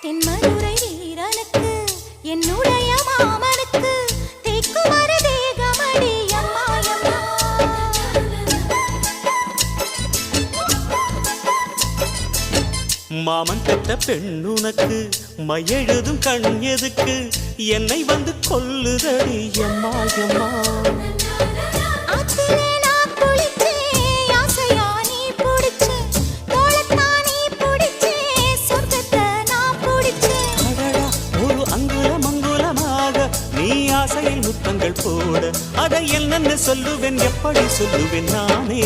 தென்மதுரை வீரனுக்கு என்னுடைய மாமனுக்கு தேக்குமர தேகமடி அம்மாயம்மா. மாமன் பெற்ற பெண்ணுனக்கு மையெழுதும் கண் எதுக்கு என்னை வந்து கொல்லுதடி அம்மாயம்மா. ஆசையில் முத்தங்கள் போட அதை என்னென்ன சொல்லுவேன் எப்படி சொல்லுவேன் நானே.